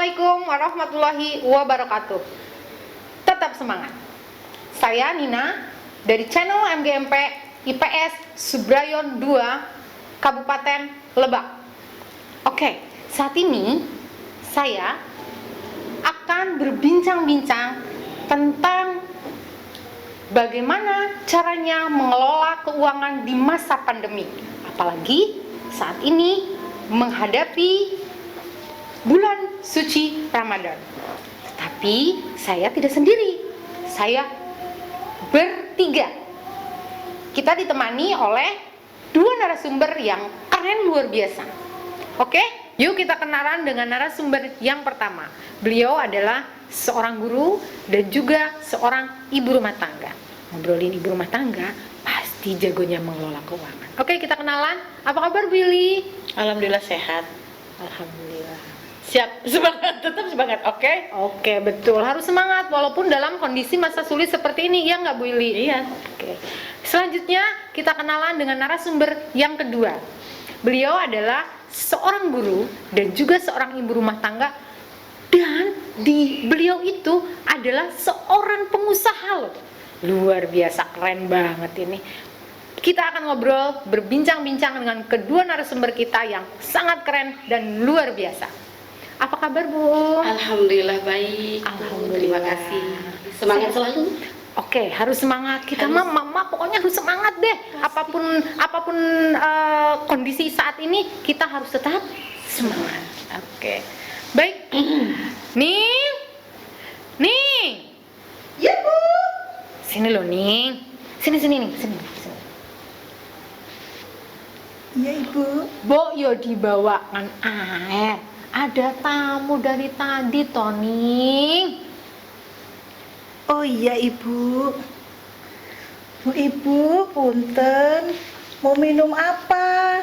Assalamualaikum warahmatullahi wabarakatuh. Tetap semangat. Saya Nina dari channel MGMP IPS Subrayon 2 Kabupaten Lebak. Oke, saat ini saya akan berbincang-bincang tentang bagaimana caranya mengelola keuangan di masa pandemi. Apalagi saat ini menghadapi bulan suci Ramadan. Tetapi saya tidak sendiri. Saya bertiga. Kita ditemani oleh dua narasumber yang keren luar biasa. Oke, yuk kita kenalan dengan narasumber yang pertama. Beliau adalah seorang guru dan juga seorang ibu rumah tangga. Ngobrolin ibu rumah tangga, pasti jagonya mengelola keuangan. Oke, kita kenalan. Apa kabar, Billy? Alhamdulillah sehat. Alhamdulillah. Siap, semangat, tetap semangat, oke? Oke, betul. Harus semangat walaupun dalam kondisi masa sulit seperti ini, ya nggak, Bu Ili? Iya. Oke. Selanjutnya kita kenalan dengan narasumber yang kedua. Beliau adalah seorang guru dan juga seorang ibu rumah tangga, dan beliau itu adalah seorang pengusaha loh. Luar biasa, keren banget ini. Kita akan ngobrol, berbincang-bincang dengan kedua narasumber kita yang sangat keren dan luar biasa. Apa kabar, Bu? Alhamdulillah baik. Alhamdulillah. Terima kasih. Semangat selalu. Oke, harus semangat. Kita mama pokoknya harus semangat deh. Apapun kondisi saat ini, kita harus tetap semangat. Oke. Baik. Ning. Ya, Bu. Sini loh, Ning. Sini nih, sini. Iya, Ibu. Bo, yo dibawakan air. Ada tamu dari tadi, Tony. Oh iya, Ibu. Ibu, punten. Mau minum apa?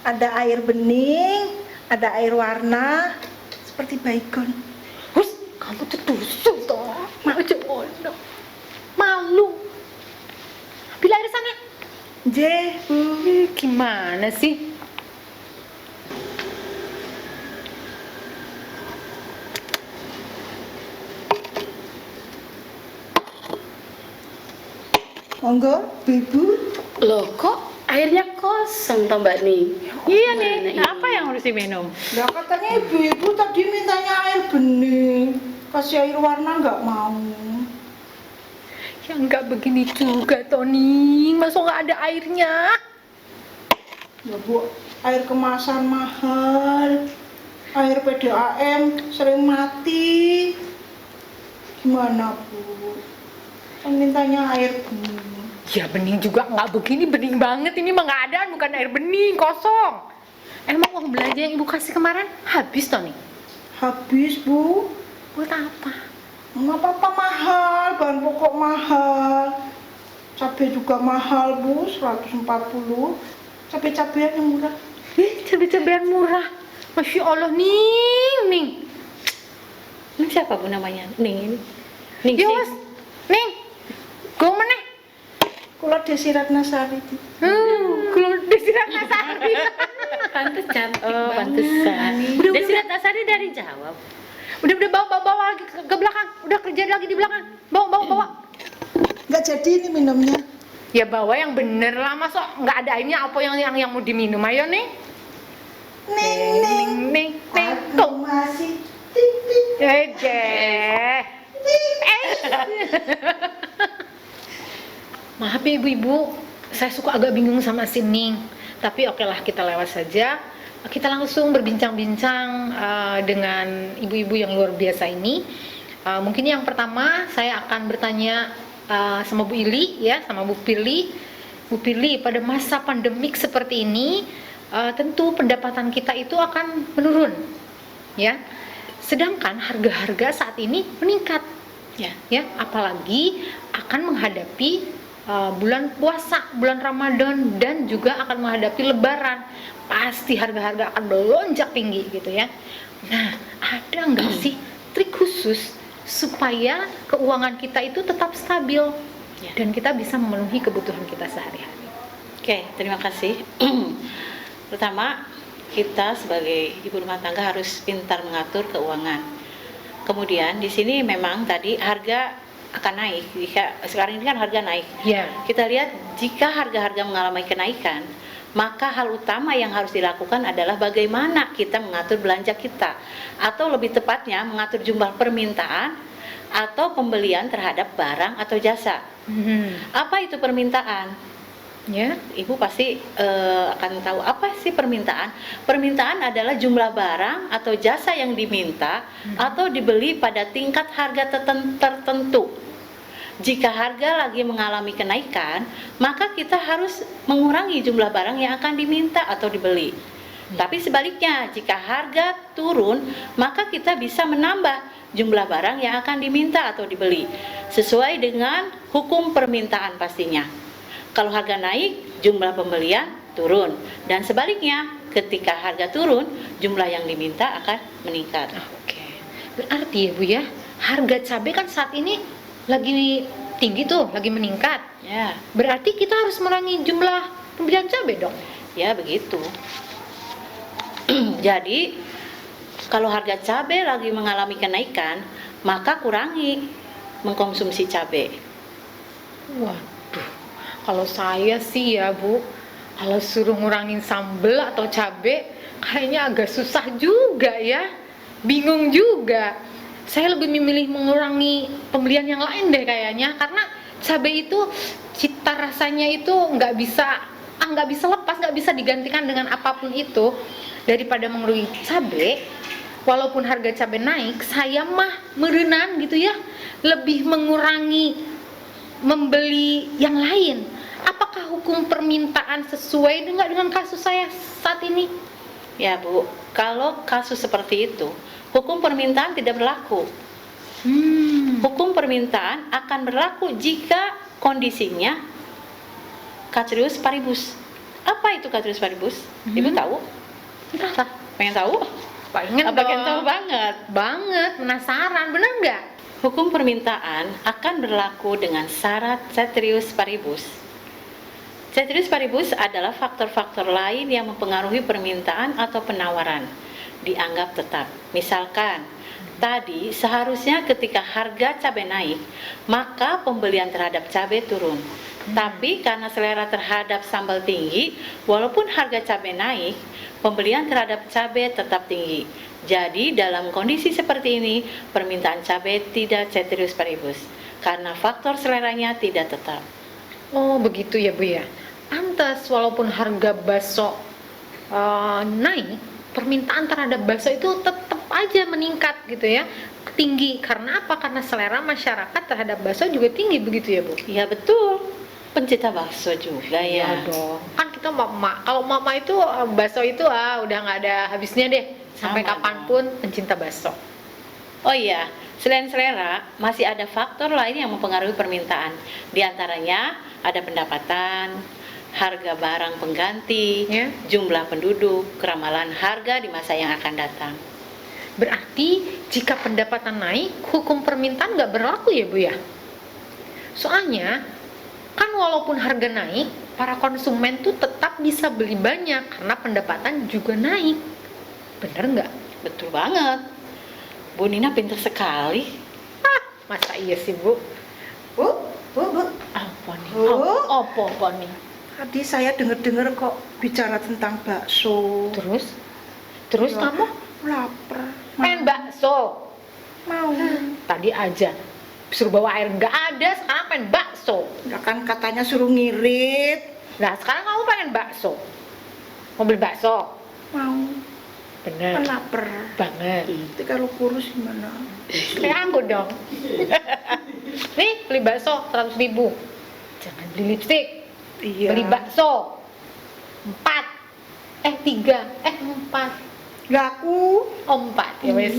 Ada air bening, ada air warna, seperti baygon. Hus, kamu tuh tusuk toh. Malu. Ambil air sana. J, Bu. Gimana sih? Monggo, Ibu. Loh, kok airnya kosong toh, Mbak Ning? Iya Mana nih, ini? apa yang harus diminum? Lah katanya ibu-ibu tadi mintanya air bening. Kasih air warna nggak mau. Ya nggak begini juga, Tony. Masa nggak ada airnya? Ya, Bu, air kemasan mahal. Air PDAM sering mati. Gimana, Bu? Kan mintanya air bening. Ya bening juga nggak begini, bening banget. Ini mah nggak ada, bukan air bening, kosong. Emang uang belanja yang ibu kasih kemarin habis, Tony? Habis, Bu. Buat apa? Nggak apa-apa, mahal, bahan pokok mahal, cabai juga mahal, Bu, 140. Cabai-cabean yang murah. Cabai-cabean murah. Masya Allah, Ning. Ini siapa Bu namanya? Ning. Ning. Ya wes, Ning. Go meneh. Kula Desi Ratnasari. Kalau disirat Nasari. Pantes cantik. Oh, banget. pantesan. Udah Ratnasari dari jawab. Udah bawa lagi ke belakang. Udah kerja lagi di belakang. Bawa. Nggak jadi ini minumnya. Ya bawa yang bener lah, masa nggak ada airnya, apa yang mau diminum? Ayo nih. Neng. Aku masih titik. Maaf ya ibu-ibu, saya suka agak bingung sama si Ning. Tapi oke lah, kita lewat saja. Kita langsung berbincang-bincang dengan ibu-ibu yang luar biasa ini. Mungkin yang pertama saya akan bertanya sama Bu Ili ya, sama Bu Pirly. Bu Pirly, pada masa pandemik seperti ini, tentu pendapatan kita itu akan menurun, ya. Sedangkan harga-harga saat ini meningkat, ya. Apalagi akan menghadapi bulan puasa, bulan Ramadan, dan juga akan menghadapi Lebaran. Pasti harga-harga akan melonjak tinggi gitu ya. Nah, ada nggak sih trik khusus supaya keuangan kita itu tetap stabil dan kita bisa memenuhi kebutuhan kita sehari-hari? Oke, terima kasih. Pertama, kita sebagai ibu rumah tangga harus pintar mengatur keuangan. Kemudian di sini memang tadi harga akan naik. Jika sekarang ini kan harga naik. Ya. Kita lihat jika harga-harga mengalami kenaikan, maka hal utama yang harus dilakukan adalah bagaimana kita mengatur belanja kita, atau lebih tepatnya mengatur jumlah permintaan atau pembelian terhadap barang atau jasa. Apa itu permintaan? Ya. Ibu pasti akan tahu apa sih permintaan. Permintaan adalah jumlah barang atau jasa yang diminta atau dibeli pada tingkat harga tertentu. Jika harga lagi mengalami kenaikan, maka kita harus mengurangi jumlah barang yang akan diminta atau dibeli. Tapi sebaliknya, jika harga turun, maka kita bisa menambah jumlah barang yang akan diminta atau dibeli sesuai dengan hukum permintaan pastinya. Kalau harga naik, jumlah pembelian turun, dan sebaliknya, ketika harga turun, jumlah yang diminta akan meningkat. Oke. Berarti ya Bu ya, harga cabai kan saat ini lagi tinggi tuh, lagi meningkat. Ya, Berarti kita harus mengurangi jumlah pembelian cabai dong. ya begitu. Jadi, kalau harga cabai lagi mengalami kenaikan, maka kurangi mengkonsumsi cabai. Waduh, kalau saya sih ya Bu, kalau suruh ngurangin sambel atau cabai, kayaknya agak susah juga ya. Bingung juga. Saya lebih memilih mengurangi pembelian yang lain deh kayaknya, karena cabai itu cita rasanya itu nggak bisa lepas, nggak bisa digantikan dengan apapun itu. Daripada mengurangi cabai, walaupun harga cabai naik, saya mah merenan gitu ya, lebih mengurangi membeli yang lain. Apakah hukum permintaan sesuai dengan kasus saya saat ini? Ya Bu, kalau kasus seperti itu, hukum permintaan tidak berlaku. Hukum permintaan akan berlaku jika kondisinya Ceteris paribus. Apa itu Ceteris paribus? Ibu tahu? Entahlah, Pengen tahu? pengen Pengen dong. tahu banget. Banget, penasaran, bener nggak? Hukum permintaan akan berlaku dengan syarat ceteris paribus. Ceteris paribus adalah faktor-faktor lain yang mempengaruhi permintaan atau penawaran dianggap tetap. Misalkan, tadi seharusnya ketika harga cabai naik, maka pembelian terhadap cabai turun. Tapi karena selera terhadap sambal tinggi, walaupun harga cabai naik, pembelian terhadap cabai tetap tinggi. Jadi dalam kondisi seperti ini, permintaan cabai tidak ceteris paribus karena faktor seleranya tidak tetap. Oh begitu ya Bu ya. Pantes walaupun harga bakso naik, permintaan terhadap bakso itu tetap aja meningkat gitu ya, tinggi. Karena apa? Karena selera masyarakat terhadap bakso juga tinggi, begitu ya Bu? Ya betul, pencinta bakso juga ya. Iya dong. Kan kita mama, kalau mama itu bakso itu udah nggak ada habisnya deh. Sampai Sama kapanpun pencinta bakso. Oh iya, selain selera, masih ada faktor lain yang mempengaruhi permintaan. Di antaranya ada pendapatan, harga barang pengganti, Ya. jumlah penduduk, keramalan harga di masa yang akan datang. Berarti jika pendapatan naik, hukum permintaan nggak berlaku ya Bu ya? Soalnya kan walaupun harga naik, para konsumen tuh tetap bisa beli banyak karena pendapatan juga naik. Bener nggak? Betul banget. Bu Nina pintar sekali. Masa iya sih Bu? Bu, Apa nih? Bu? Apa nih? tadi saya dengar-dengar kok bicara tentang bakso. Terus Ya, kamu lapar. pengen bakso? Mau. Tadi aja suruh bawa air nggak ada, sekarang pengen bakso. Ya kan katanya suruh ngirit. Nah sekarang kamu pengen bakso? Mau beli bakso? Mau. Bener Kan lapar. banget. Tapi kalau kurus gimana? Kayak aku dong. Nih beli bakso 100.000. Jangan beli lipstik. Iya. Beli bakso 4 4 Laku. 4 ya wes.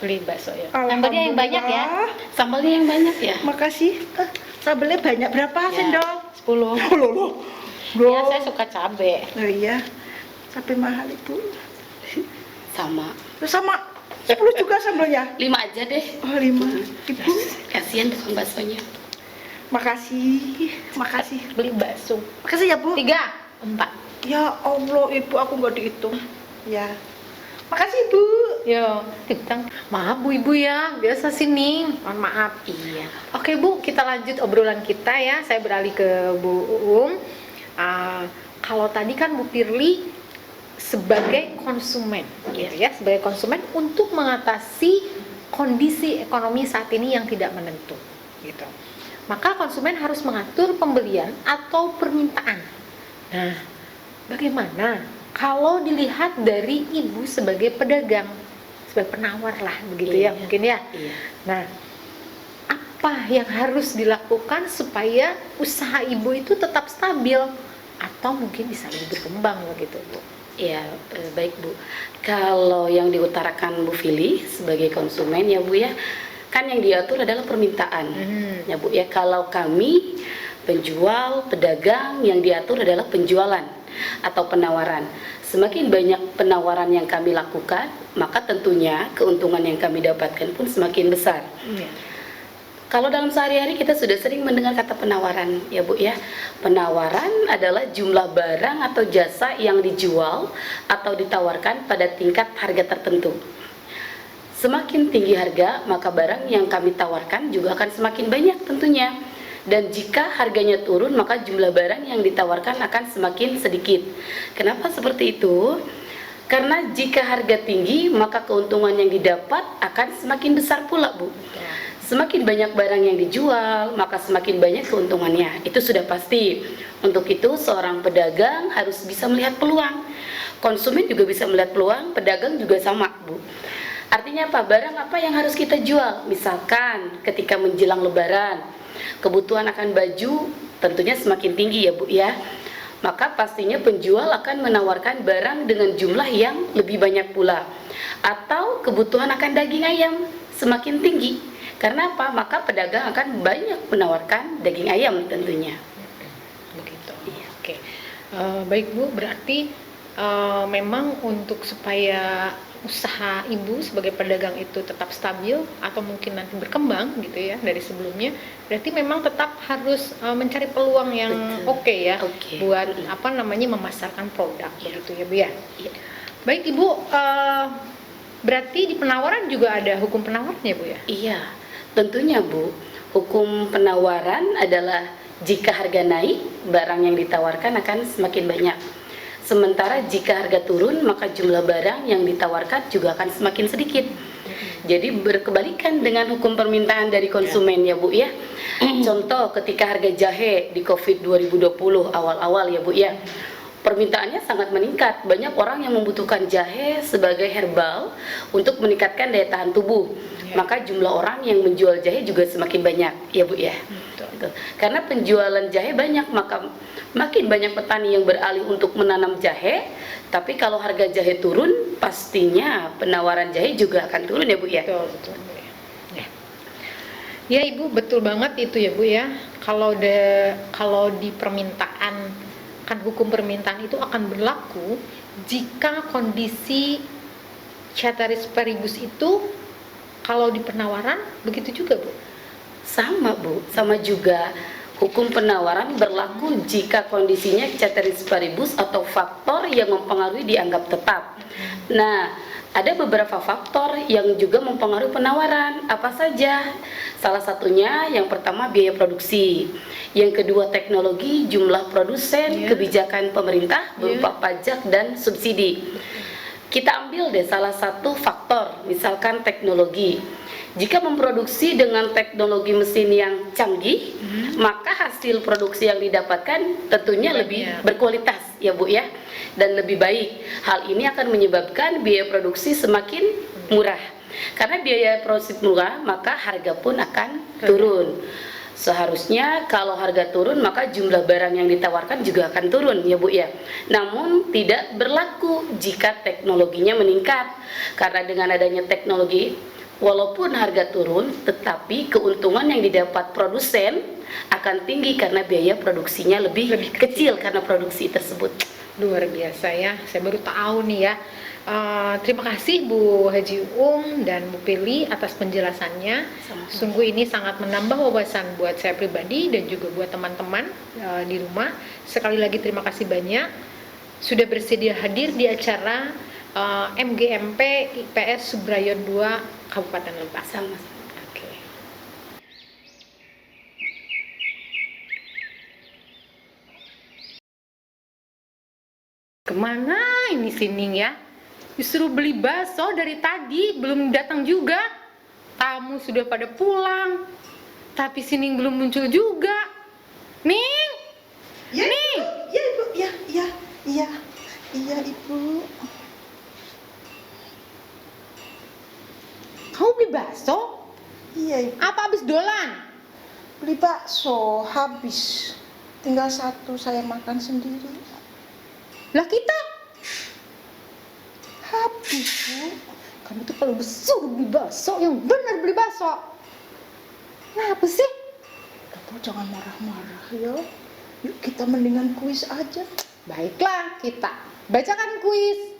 Beli bakso ya. Sambalnya yang banyak ya. Alhamdulillah. Sambalnya yang banyak ya. Makasih. Sambelnya banyak berapa sendok? 10. Oh, loh. Ya, saya suka cabe. Oh iya. Sampai mahal Ibu. Sama Terus sama 10 juga sambelnya. 5 aja deh, Oh 5. Ibu. kasihan tukang baksonya. Makasih. Makasih. Beli bakso Makasih ya Bu. 3 4. Ya Allah Ibu, aku nggak dihitung. Ya. Makasih Bu. Yo, tentang maaf Bu Ibu ya, biasa sini. Mohon maaf. Iya. Oke Bu, kita lanjut obrolan kita ya. Saya beralih ke Bu Uum. Kalau tadi kan Bu Firly sebagai konsumen, gitu ya, sebagai konsumen untuk mengatasi kondisi ekonomi saat ini yang tidak menentu, gitu. Maka konsumen harus mengatur pembelian atau permintaan. Nah, bagaimana kalau dilihat dari Ibu sebagai pedagang, sebagai penawar lah, begitu ya, Iya. mungkin ya. Iya. Nah, apa yang harus dilakukan supaya usaha Ibu itu tetap stabil atau mungkin bisa lebih berkembang begitu, Bu? Iya, baik Bu. Kalau yang diutarakan Bu Firly sebagai konsumen ya Bu ya, kan yang diatur adalah permintaan. Ya Bu ya, kalau kami penjual, pedagang, yang diatur adalah penjualan atau penawaran. Semakin banyak penawaran yang kami lakukan, maka tentunya keuntungan yang kami dapatkan pun semakin besar. Iya. Kalau dalam sehari-hari kita sudah sering mendengar kata penawaran ya Bu ya. Penawaran adalah jumlah barang atau jasa yang dijual atau ditawarkan pada tingkat harga tertentu. Semakin tinggi harga, maka barang yang kami tawarkan juga akan semakin banyak tentunya. Dan jika harganya turun, maka jumlah barang yang ditawarkan akan semakin sedikit. Kenapa seperti itu? Karena jika harga tinggi, maka keuntungan yang didapat akan semakin besar pula Bu. Semakin banyak barang yang dijual, maka semakin banyak keuntungannya. Itu sudah pasti. Untuk itu, seorang pedagang harus bisa melihat peluang. Konsumen juga bisa melihat peluang, pedagang juga sama, Bu. Artinya apa? Barang apa yang harus kita jual? Misalkan ketika menjelang lebaran, kebutuhan akan baju tentunya semakin tinggi ya Bu ya. Maka pastinya penjual akan menawarkan barang dengan jumlah yang lebih banyak pula. Atau kebutuhan akan daging ayam semakin tinggi. Karena apa? Maka pedagang akan banyak menawarkan daging ayam tentunya. Begitu. Oke. Baik Bu, berarti memang untuk supaya usaha Ibu sebagai pedagang itu tetap stabil atau mungkin nanti berkembang gitu ya dari sebelumnya, berarti memang tetap harus mencari peluang yang Betul. oke ya Oke. buat memasarkan produk begitu ya Bu ya. Iya. Baik Ibu, berarti di penawaran juga ada hukum penawarnya Bu ya? Iya, tentunya Bu. Hukum penawaran adalah jika harga naik, barang yang ditawarkan akan semakin banyak. Sementara jika harga turun, maka jumlah barang yang ditawarkan juga akan semakin sedikit. Jadi berkebalikan dengan hukum permintaan dari konsumen ya Bu ya. Contoh ketika harga jahe di Covid 2020 awal-awal ya Bu ya. Permintaannya sangat meningkat. Banyak orang yang membutuhkan jahe sebagai herbal untuk meningkatkan daya tahan tubuh. Maka jumlah orang yang menjual jahe juga semakin banyak ya Bu ya. Gitu. Karena penjualan jahe banyak, maka makin banyak petani yang beralih untuk menanam jahe. Tapi kalau harga jahe turun, pastinya penawaran jahe juga akan turun ya Bu ya. Betul Bu ya. Ya Ibu, betul banget itu ya Bu ya. Kalau di permintaan, kan hukum permintaan itu akan berlaku jika kondisi ceteris paribus itu kalau di penawaran begitu juga Bu. Sama Bu, sama juga. Hukum penawaran berlaku jika kondisinya ceteris paribus atau faktor yang mempengaruhi dianggap tetap. Nah, ada beberapa faktor yang juga mempengaruhi penawaran. Apa saja? Salah satunya yang pertama biaya produksi. Yang kedua teknologi, jumlah produsen, kebijakan pemerintah berupa pajak dan subsidi. Kita ambil deh salah satu faktor, misalkan teknologi. Jika memproduksi dengan teknologi mesin yang canggih, maka hasil produksi yang didapatkan tentunya lebih berkualitas ya Bu ya, dan lebih baik. Hal ini akan menyebabkan biaya produksi semakin murah. Karena biaya produksi murah, maka harga pun akan turun. Seharusnya kalau harga turun, maka jumlah barang yang ditawarkan juga akan turun ya Bu ya. Namun tidak berlaku jika teknologinya meningkat. Karena dengan adanya teknologi, walaupun harga turun, tetapi keuntungan yang didapat produsen akan tinggi karena biaya produksinya lebih kecil karena produksi tersebut. Luar biasa ya, saya baru tahu nih ya. Terima kasih Bu Haji dan Bu Firly atas penjelasannya. Sungguh ini sangat menambah wawasan buat saya pribadi dan juga buat teman-teman di rumah. Sekali lagi terima kasih banyak sudah bersedia hadir di acara MGMP IPS Subrayon 2 Kabupaten Lebak. Sama. Oke. Kemana ini Sining ya? Disuruh beli bakso dari tadi, belum datang juga. Tamu sudah pada pulang, tapi Sining belum muncul juga. Ning! Ya, Ning! iya ibu, iya ibu. Kamu beli bakso? Iya ibu, Apa habis dolan? beli bakso habis. Tinggal satu saya makan sendiri. Lah kita? Habis bu. Kamu tuh kalau disuruh beli bakso, yang benar beli bakso. Kenapa sih? Bapak jangan marah-marah ya. Yuk kita mendingan kuis aja. Baiklah, kita bacakan kuis.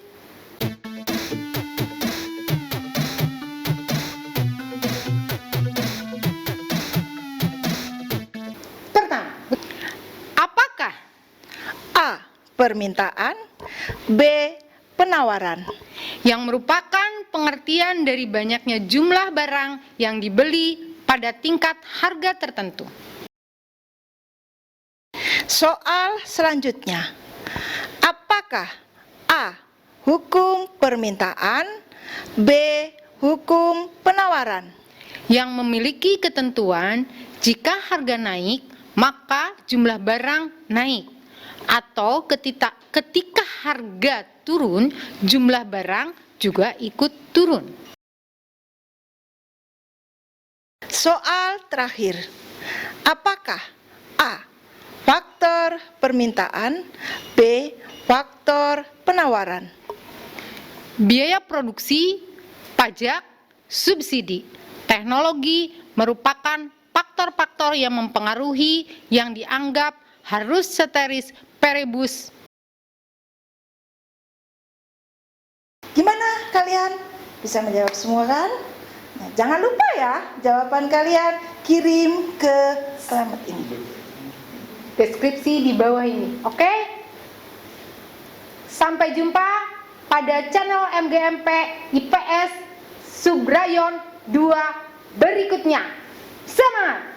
Pertama, apakah A. Permintaan. B. Penawaran. yang merupakan pengertian dari banyaknya jumlah barang yang dibeli pada tingkat harga tertentu? Soal selanjutnya. Apakah A. Hukum permintaan. B. Hukum penawaran. Yang memiliki ketentuan jika harga naik, maka jumlah barang naik. Atau ketika harga turun, jumlah barang juga ikut turun. Soal terakhir. Apakah A. Faktor permintaan. B. Faktor penawaran. Biaya produksi, pajak, subsidi, teknologi merupakan faktor-faktor yang mempengaruhi yang dianggap harus ceteris paribus. Gimana kalian? Bisa menjawab semua kan? Nah, jangan lupa ya, jawaban kalian kirim ke alamat ini. Deskripsi di bawah ini, oke? Sampai jumpa pada channel MGMP IPS Subrayon 2 berikutnya. Semangat!